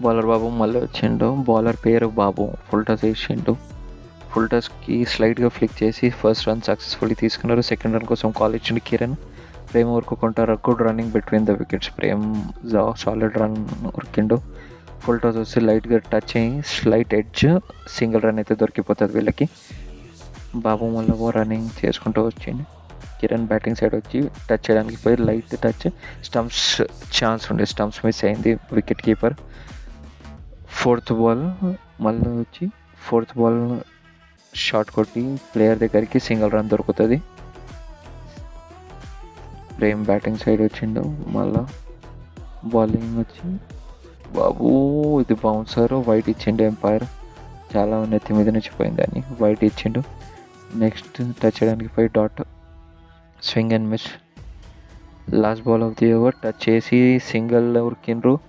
Bowler బాబు మళ్ళీ వచ్చిండు. Bowler పేరు బాబు ఫుల్ టాస్ వేసిండు. ఫుల్ టాస్కి స్లైడ్గా ఫ్లిక్ చేసి ఫస్ట్ రన్ సక్సెస్ఫుల్లీ తీసుకున్నారు. సెకండ్ రన్ కోసం కాల్ ఇచ్చిండు కిరణ్. ప్రేమ్ ఊరుకుంటారు. Good running between the wickets. Prem solid run ఉరికిండు. ఫుల్ టాస్ వచ్చి లైట్గా టచ్ అయ్యి స్లైట్ ఎడ్జ్ సింగిల్ రన్ అయితే దొరికిపోతుంది వీళ్ళకి. బాబు మళ్ళీ రన్నింగ్ చేసుకుంటూ వచ్చిండు. కిరణ్ బ్యాటింగ్ సైడ్ వచ్చి టచ్ చేయడానికి పోయి లైట్ టచ్ స్టంప్స్ ఛాన్స్ ఉండే, స్టంప్స్ మిస్ అయింది వికెట్ కీపర్. ఫోర్త్ బాల్ మళ్ళీ వచ్చి షాట్ కొట్టి ప్లేయర్ దగ్గరికి సింగిల్ రన్ దొరుకుతుంది. ప్రేమ్ బ్యాటింగ్ సైడ్ వచ్చిండు. మళ్ళా బౌలింగ్ వచ్చి బాబు ఇది బౌన్సర్ వైట్ ఇచ్చిండు. ఎంపైర్ చాలా నెత్తి మీద నుంచి పోయిందని వైట్ ఇచ్చిండు. నెక్స్ట్ టచ్ చేయడానికి పోయి dot swing and miss. Last ball of the over touch చేసి సింగిల్ ఉరికిండ్రు.